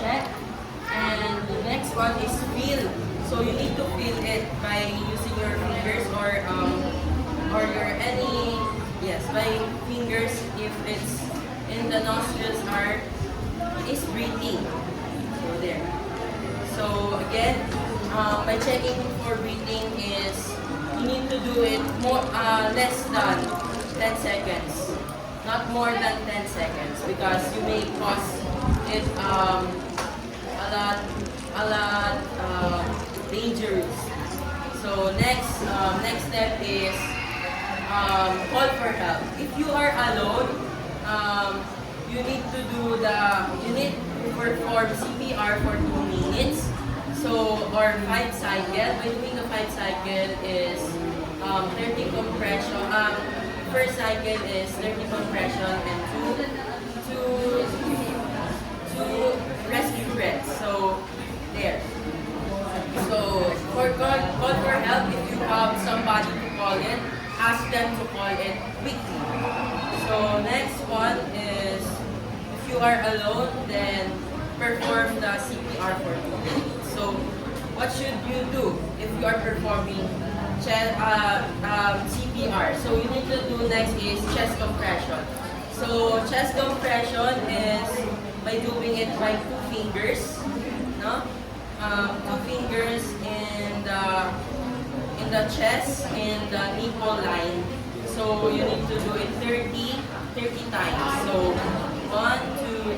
check. And the next one is feel. So you need to feel it by using your fingers or your any by fingers if it's in the nostrils is breathing. So there. So again, my checking for breathing is you need to do it less than 10 seconds. Not more than 10 seconds because you may cause it a lot dangerous. So next step is call for help. If you are alone, you need to perform CPR for 2 minutes. So or 5 cycle. By doing the 5 cycle is 30 compression. First cycle is 30 compression and two rescue breaths. So there. So for call for help, if you have somebody to call it, ask them to call it quickly. So next one is if you are alone, then perform the CPR for 2 minutes. So what should you do if you are performing CPR? So you need to do next is chest compression. So chest compression is by doing it by 2 fingers, no? 2 fingers in the chest and the nipple line. So you need to do it 30 times. So 1, 2, 3,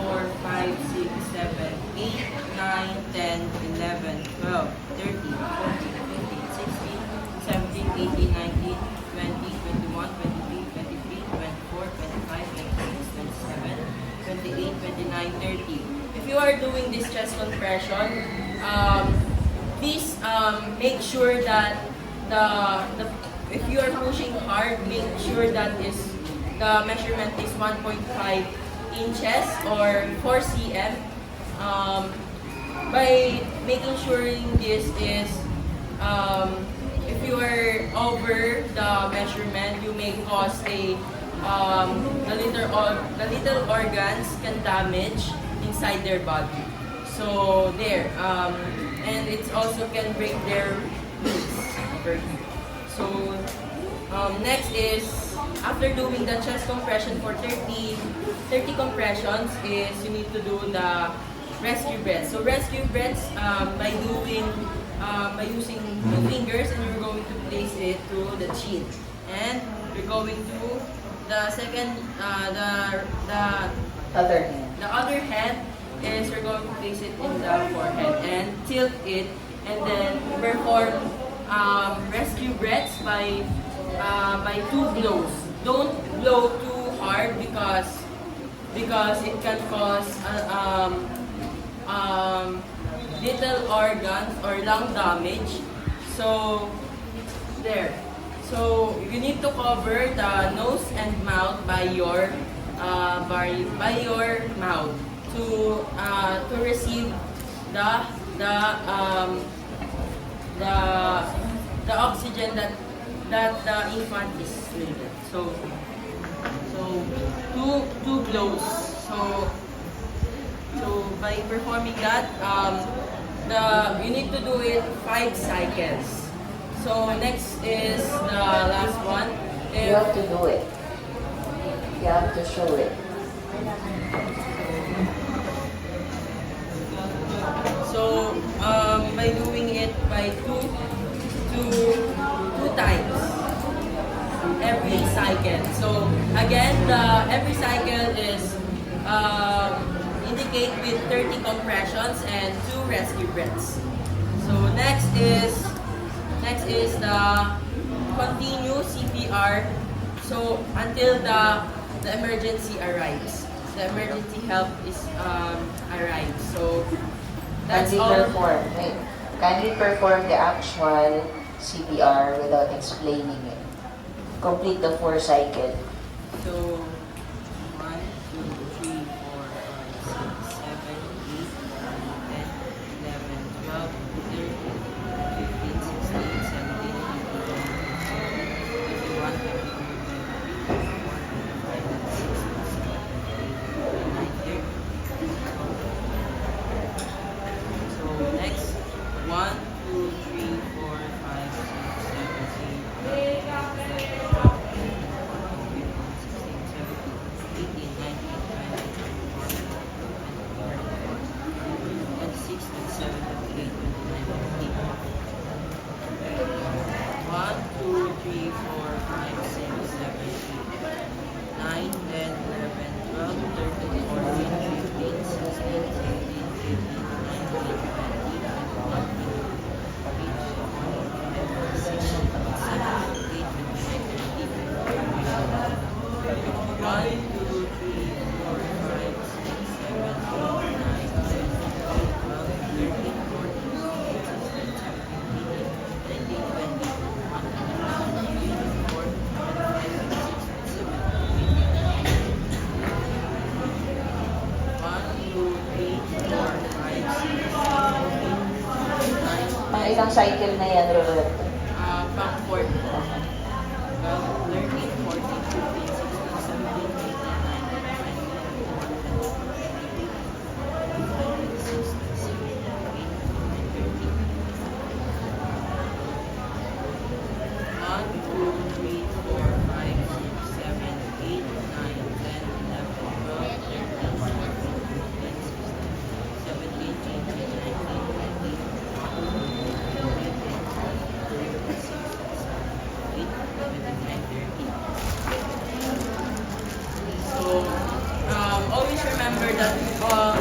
4, 5, 6, 7, 8, 9, 10, 11, 12, 13, 14, 15, 16, 17, 18, 19, 20, 21, 23, 23, 24, 25, 26, 27, 28, 29, 30. If you are doing this chest compression, please make sure that if you are pushing hard, make sure that the measurement is 1.5 inches or 4 cm. By making sure this is if you are over the measurement, you may cause the little organs can damage inside their body. So there, and it also can break their knees. So next is after doing the chest compression for 30 compressions is you need to do the rescue breaths. So rescue breaths by using 2 fingers, and you're going to place it to the chin, and you're going to the second the other hand is you're going to place it in the forehead and tilt it, and then perform rescue breaths by 2 blows. Don't blow too hard because it can cause little organs or lung damage. So there. So you need to cover the nose and mouth by your mouth to receive the oxygen that the infant is needed. So two blows. So by performing that, you need to do it 5 cycles. So next is the last one. You have to do it. You have to show it. So by doing it by two times every cycle. So again, every cycle is indicate with 30 compressions and 2 rescue breaths. So next is the continue CPR. So until the emergency arrives, the emergency help is arrives. So that's all. Kindly perform the actual CPR without explaining it. Complete the 4 cycle. So 1, 2, 3, 4, 5, 6, 7, 8, 9, 10, 11, 12, 13, 15, 16, 17, 18, 21, 22, 23, 24, 25, 26, 27, 28, 29, 30. ilang cycle na yan, Roberto? Pang 4 po. 13, 14, 15, always remember that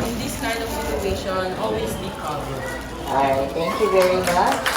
in this kind of situation, always be calm. Alright, thank you very much.